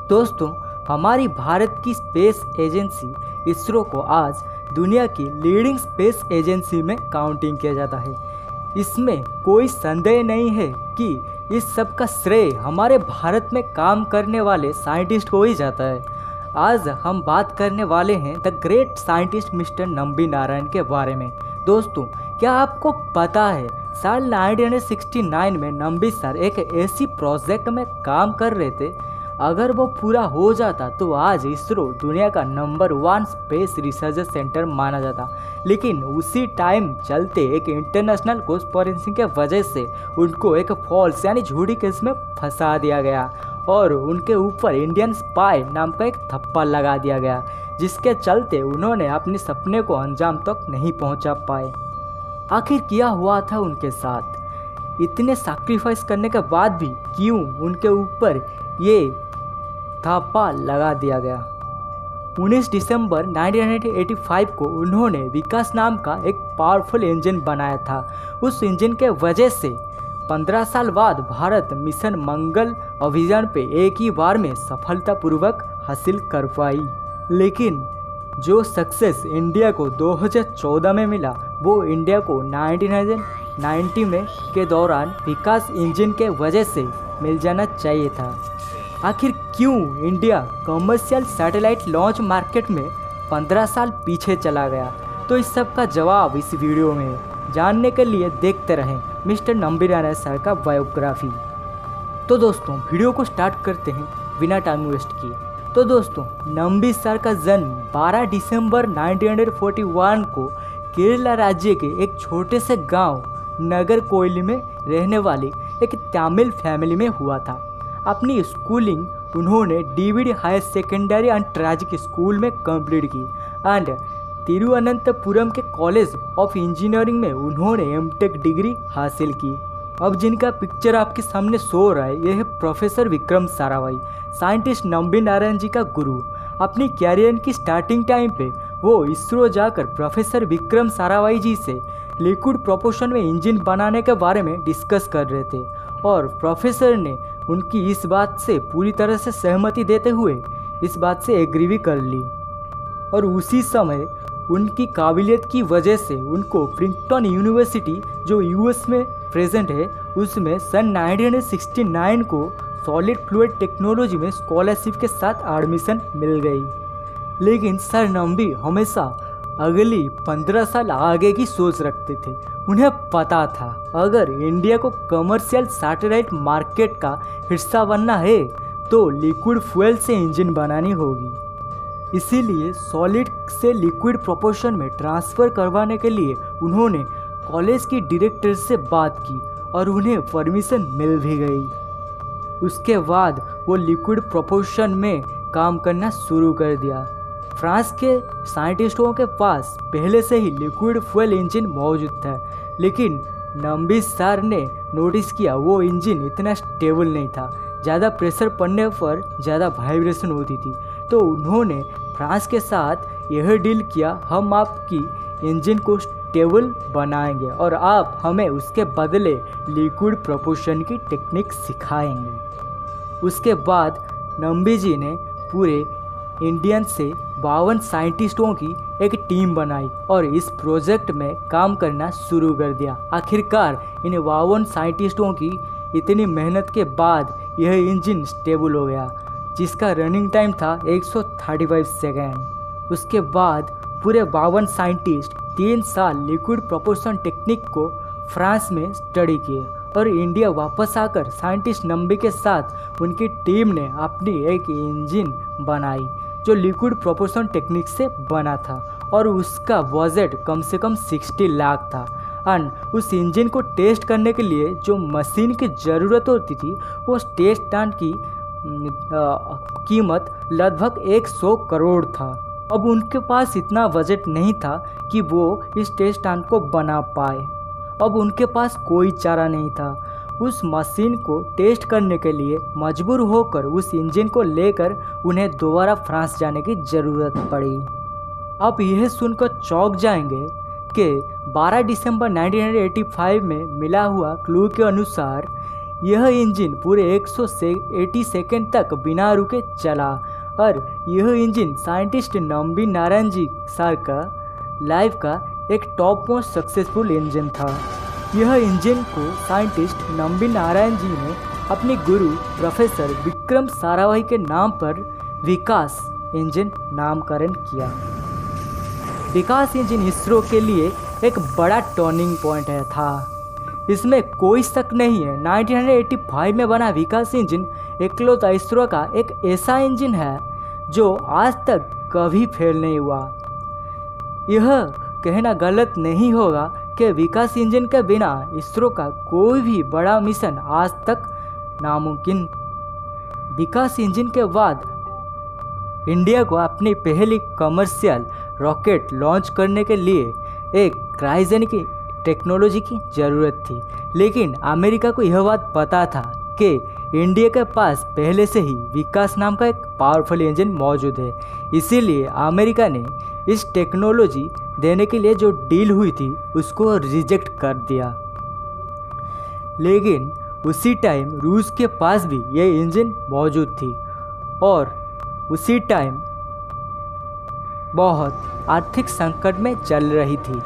दोस्तों, हमारी भारत की स्पेस एजेंसी इसरो को आज दुनिया की लीडिंग स्पेस एजेंसी में काउंटिंग किया जाता है। इसमें कोई संदेह नहीं है कि इस सब का श्रेय हमारे भारत में काम करने वाले साइंटिस्ट को ही जाता है। आज हम बात करने वाले हैं the great scientist mister Nambi Narayan के बारे में। दोस्तों, क्या आपको पता है साल 1969 में नंबी सर एक ऐसी प्रोजेक्ट में काम कर रहे थे, अगर वो पूरा हो जाता तो आज इसरो दुनिया का नंबर 1 स्पेस रिसर्च सेंटर माना जाता। लेकिन उसी टाइम चलते एक इंटरनेशनल कॉन्स्पिरेसी के वजह से उनको एक फॉल्स यानी झूठी केस में फंसा दिया गया और उनके ऊपर इंडियन स्पाई नाम का एक थप्पा लगा दिया गया, जिसके चलते उन्होंने अपने सपने को अंजाम तक नहीं पहुंचा पाए। आखिर क्या हुआ था उनके साथ? इतने सैक्रिफाइस करने के बाद भी क्यों उनके ऊपर ये थप्पा लगा दिया गया? 19 दिसंबर 1985 को उन्होंने विकास नाम का एक पावरफुल इंजन बनाया था। उस इंजन के वजह से 15 साल बाद भारत मिशन मंगल अभियान पे एक ही बार में सफलतापूर्वक हासिल कर पाई। लेकिन जो सक्सेस इंडिया को 2014 में मिला, वो इंडिया को 1990 में के दौरान विकास इंजन के वजह से मिल जाना चाहिए था। आखिर क्यों India commercial satellite launch market में 15 साल पीछे चला गया? तो इस सब का जवाब इस वीडियो में जानने के लिए देखते रहें मिस्टर नंबी नारायण सर का बायोग्राफी। तो दोस्तों, वीडियो को स्टार्ट करते हैं बिना टाइम वेस्ट किए। तो दोस्तों, नंबी सर का जन्म 12 दिसंबर 1941 को केरला राज्य के एक छोटे से गांव नगर कोयली में रहने वाली एक तमिल फैमिली में हुआ था। अपनी स्कूलिंग उन्होंने DVD higher secondary and tragic school में कंप्लीट की एंड तिरुवनंतपुरम के कॉलेज ऑफ इंजीनियरिंग में उन्होंने एमटेक डिग्री हासिल की। अब जिनका पिक्चर आपके सामने शो रहा है, यह है प्रोफेसर विक्रम साराभाई, साइंटिस्ट नंबी नारायण जी का गुरु। अपनी कैरियर की स्टार्टिंग टाइम पे वो इसरो जाकर प्रोफेसर विक्रम साराभाई जी से लिक्विड प्रोपोर्शन में इंजन बनाने के बारे में डिस्कस कर रहे थे और प्रोफेसर ने उनकी इस बात से पूरी तरह से सहमति देते हुए इस बात से एग्री भी कर ली। और उसी समय उनकी काबिलियत की वजह से उनको प्रिंसटन यूनिवर्सिटी जो यूएस में प्रेजेंट है, उसमें सन 1969 को सॉलिड फ्लूइड टेक्नोलॉजी में स्कॉलरशिप के साथ एडमिशन मिल गई। लेकिन सर नंबी हमेशा अगली 15 साल आगे की सोच रखते थे। उन्हें पता था अगर इंडिया को कमर्शियल सैटेलाइट मार्केट का हिस्सा बनना है तो लिक्विड फ्यूल से इंजन बनानी होगी। इसीलिए सॉलिड से लिक्विड प्रोपोर्शन में ट्रांसफ़र करवाने के लिए उन्होंने कॉलेज की डायरेक्टर से बात की और उन्हें परमिशन मिल भी गई। उसके बाद वो लिक्विड प्रोपोर्शन में काम करना शुरू कर दिया। फ्रांस के साइंटिस्टों के पास पहले से ही लिक्विड फ्यूल इंजन मौजूद था, लेकिन नंबी सर ने नोटिस किया वो इंजन इतना स्टेबल नहीं था। ज़्यादा प्रेशर पड़ने पर ज़्यादा वाइब्रेशन होती थी। तो उन्होंने फ्रांस के साथ यह डील किया, हम आपकी इंजन को स्टेबल बनाएंगे और आप हमें उसके बदले लिक्विड प्रोपोर्शन की टेक्निक सिखाएंगे। उसके बाद नंबी जी ने पूरे इंडियन से 52 साइंटिस्टों की एक टीम बनाई और इस प्रोजेक्ट में काम करना शुरू कर दिया। आखिरकार इन 52 साइंटिस्टों की इतनी मेहनत के बाद यह इंजन स्टेबल हो गया, जिसका रनिंग टाइम था 135 सेकेंड। उसके बाद पूरे 52 साइंटिस्ट 3 साल लिक्विड प्रोपोर्शन टेक्निक को फ्रांस में स्टडी किए और इंडिया वापस आकर साइंटिस्ट नंबी के साथ उनकी टीम ने अपनी एक इंजन बनाई जो लिक्विड प्रोपोर्शन टेक्निक से बना था और उसका बजट कम से कम 60 लाख था। एंड उस इंजन को टेस्ट करने के लिए जो मशीन की ज़रूरत होती थी, वो टेस्ट स्टैंड की कीमत लगभग 100 करोड़ था। अब उनके पास इतना बजट नहीं था कि वो इस टेस्ट स्टैंड को बना पाए। अब उनके पास कोई चारा नहीं था। उस मशीन को टेस्ट करने के लिए मजबूर होकर उस इंजन को लेकर उन्हें दोबारा फ्रांस जाने की ज़रूरत पड़ी। आप यह सुनकर चौंक जाएंगे कि 12 दिसंबर 1985 में मिला हुआ क्लू के अनुसार यह इंजन पूरे 180 सेकंड तक बिना रुके चला और यह engine scientist Nambi Narayan ji sir का लाइफ का एक टॉप मोस्ट सक्सेसफुल इंजन था। यह इंजन को साइंटिस्ट नंबी नारायण जी ने अपने गुरु प्रोफेसर विक्रम साराभाई के नाम पर विकास इंजन नामकरण किया। विकास इंजन इसरो के लिए एक बड़ा टर्निंग पॉइंट था, इसमें कोई शक नहीं है। 1985 में बना विकास इंजन इकलौता इसरो का एक ऐसा इंजन है जो आज तक कभी फेल नहीं हुआ। यह कहना गलत नहीं होगा कि विकास इंजन के बिना इसरो का कोई भी बड़ा मिशन आज तक नामुमकिन। विकास इंजन के बाद इंडिया को अपनी पहली कमर्शियल रॉकेट लॉन्च करने के लिए एक क्रायोजेनिक टेक्नोलॉजी की ज़रूरत थी, लेकिन अमेरिका को यह बात पता था कि इंडिया के पास पहले से ही विकास नाम का एक पावरफुल इंजन मौजूद है। इसीलिए अमेरिका ने इस टेक्नोलॉजी देने के लिए जो डील हुई थी उसको रिजेक्ट कर दिया। लेकिन उसी टाइम रूस के पास भी ये इंजन मौजूद थी और उसी टाइम बहुत आर्थिक संकट में चल रही थी।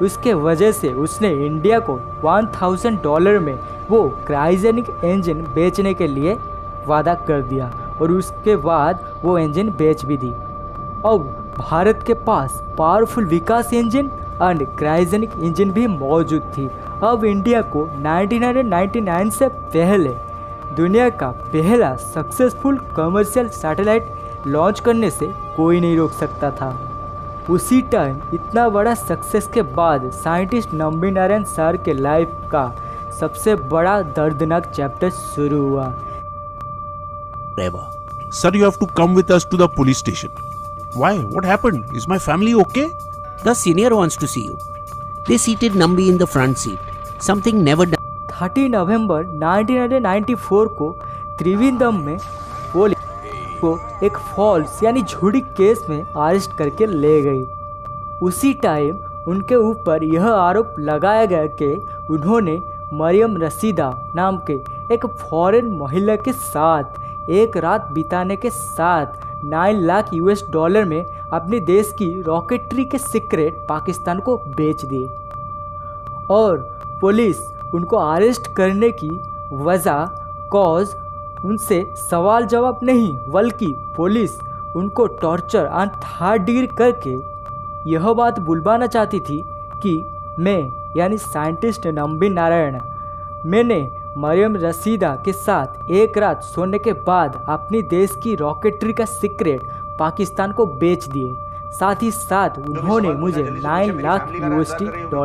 उसके वजह से उसने इंडिया को $1000 में वो क्रायोजेनिक इंजन बेचने के लिए वादा कर दिया और उसके बाद वो इंजन बेच भी दी। अब भारत के पास powerful Vikas engine and cryogenic engine भी मौजूद थी। अब इंडिया को 1999 से पहले दुनिया का पहला सक्सेसफुल कमर्शियल सैटेलाइट लॉन्च करने से कोई नहीं रोक सकता था। उसी टाइम इतना बड़ा सक्सेस के बाद साइंटिस्ट नंबी नारायण सर के लाइफ का सबसे बड़ा दर्दनाक चैप्टर शुरू हुआ। Sir, you have to come with us to the police station. Why? What happened? Is my family okay? The senior wants to see you. They seated Nambi in the front seat. Something never done. 30 नवंबर 1994 को त्रिवेंद्रम में police को एक false यानी झूठी case में arrest करके ले गई। उसी टाइम उनके ऊपर यह आरोप लगाया गया कि उन्होंने मरियम रशीदा नाम के एक फॉरेन महिला के साथ एक रात बिताने के साथ $9 लाख में अपने देश की रॉकेटरी के सीक्रेट पाकिस्तान को बेच दिए और पुलिस उनको अरेस्ट करने की वजह कॉज उनसे सवाल जवाब नहीं बल्कि पुलिस उनको टॉर्चर एंड थर्ड डिग्री करके यह बात बुलवाना चाहती थी कि मैं यानी साइंटिस्ट नंबी नारायण मैंने मरियम रशीदा के साथ एक रात सोने के बाद अपनी देश की रॉकेटरी का सीक्रेट पाकिस्तान को बेच दिए। साथ ही साथ उन्होंने मुझे $9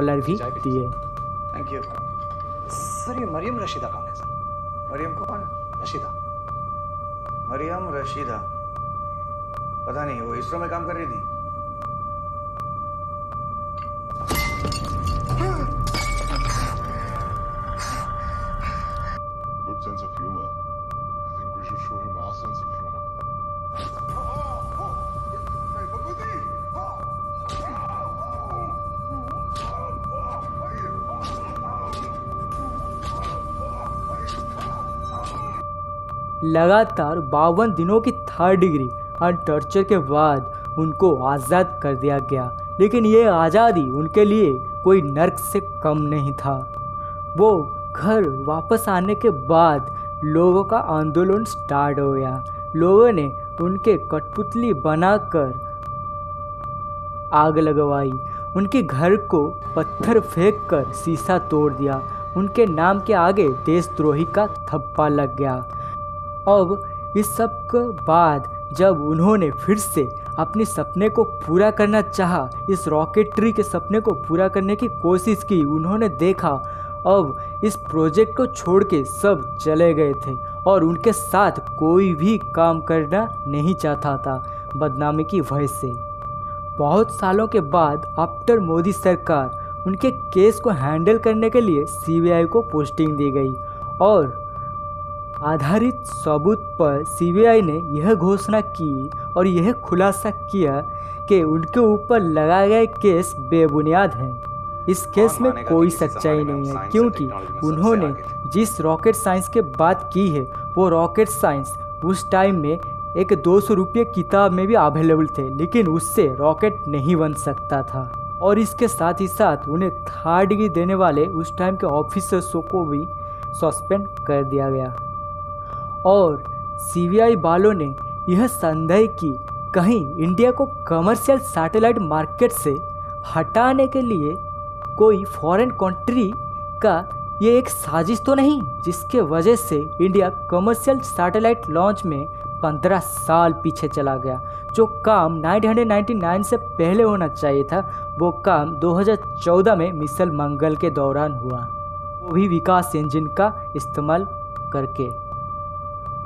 लाख भी दिए। Thank you sir. ये मरियम रशीदा कौन है सर? मरियम कौन? रशीदा। मरियम रशीदा पता नहीं, वो इसरो में काम कर रही थी। Good sense of humor. I think we should show him our sense of humor. लगातार 52 दिनों की थर्ड डिग्री और टॉर्चर के बाद उनको आज़ाद कर दिया गया, लेकिन ये आज़ादी उनके लिए कोई नर्क से कम नहीं था। वो घर वापस आने के बाद लोगों का आंदोलन स्टार्ट हो गया। लोगों ने उनके कठपुतली बनाकर आग लगवाई, उनके घर को पत्थर फेंककर शीशा तोड़ दिया, उनके नाम के आगे देशद्रोही का थप्पा लग गया। अब इस सब के बाद जब उन्होंने फिर से अपने सपने को पूरा करना चाहा, इस रॉकेटरी के सपने को पूरा करने की कोशिश की, उन्होंने देखा अब इस प्रोजेक्ट को छोड़ के सब चले गए थे और उनके साथ कोई भी काम करना नहीं चाहता था बदनामी की वजह से। बहुत सालों के बाद आफ्टर मोदी सरकार उनके केस को हैंडल करने के लिए सीबीआई को पोस्टिंग दी गई और आधारित सबूत पर सीबीआई ने यह घोषणा की और यह खुलासा किया कि उनके ऊपर लगाए गए केस बेबुनियाद हैं। इस केस में कोई सच्चाई नहीं है, क्योंकि उन्होंने जिस रॉकेट साइंस के बात की है वो रॉकेट साइंस उस टाइम में एक 200 रुपये किताब में भी अवेलेबल थे, लेकिन उससे रॉकेट नहीं बन सकता था। और इसके साथ ही साथ उन्हें 3rd डिग्री देने वाले उस टाइम के ऑफिसर्सों को भी सस्पेंड कर दिया गया। और सीबीआई वालों ने यह संदेह की कहीं इंडिया को कमर्शियल सैटेलाइट मार्केट से हटाने के लिए कोई फॉरेन कंट्री का ये एक साजिश तो नहीं, जिसके वजह से इंडिया कमर्शियल सैटेलाइट लॉन्च में 15 साल पीछे चला गया। जो काम 1999 से पहले होना चाहिए था वो काम 2014 में मिशन मंगल के दौरान हुआ, वो भी विकास इंजन का इस्तेमाल करके।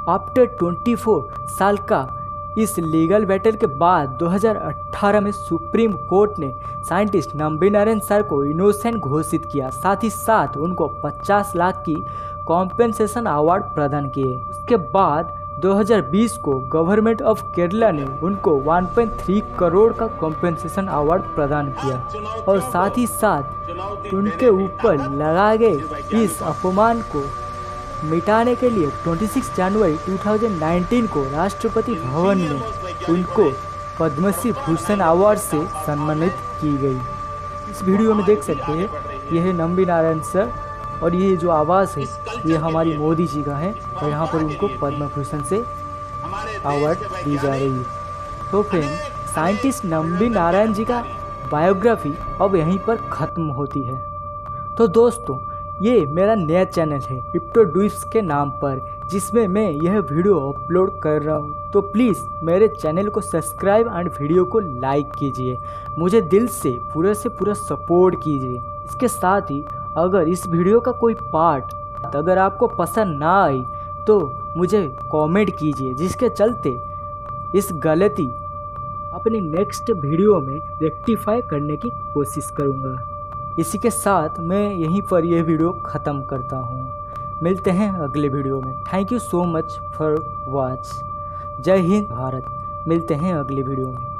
आफ्टर 24 साल का इस लीगल बैटल के बाद 2018 में सुप्रीम कोर्ट ने साइंटिस्ट नंबी नारायण सर को इनोसेंट घोषित किया, साथ ही साथ उनको 50 लाख की कॉम्पेंसेशन अवार्ड प्रदान किए। उसके बाद 2020 को गवर्नमेंट ऑफ केरला ने उनको 1.3 करोड़ का कॉम्पेंसेशन अवार्ड प्रदान किया और साथ ही साथ उनके ऊपर लगाए गए इस अपमान को मिटाने के लिए 26 जनवरी 2019 को राष्ट्रपति भवन में उनको पद्मश्री भूषण अवार्ड से सम्मानित की गई। इस वीडियो में देख सकते हैं यह है नंबी नारायण सर और ये जो आवाज़ है ये हमारी मोदी जी का है और यहाँ पर उनको पद्म भूषण से अवार्ड दी जा रही है। तो फ्रेंड, साइंटिस्ट नंबी नारायण जी का बायोग्राफी अब यहीं पर ख़त्म होती है। तो दोस्तों, ये मेरा नया चैनल है क्रिप्टो डुइप्स के नाम पर, जिसमें मैं यह वीडियो अपलोड कर रहा हूँ। तो प्लीज़ मेरे चैनल को सब्सक्राइब एंड वीडियो को लाइक कीजिए, मुझे दिल से पूरा सपोर्ट कीजिए। इसके साथ ही अगर इस वीडियो का कोई पार्ट अगर आपको पसंद ना आई तो मुझे कमेंट कीजिए, जिसके चलते इस गलती अपनी नेक्स्ट वीडियो में रेक्टिफाई करने की कोशिश करूँगा। इसी के साथ मैं यहीं पर यह वीडियो ख़त्म करता हूँ। मिलते हैं अगले वीडियो में। Thank you so much for watch. जय हिंद भारत। मिलते हैं अगले वीडियो में।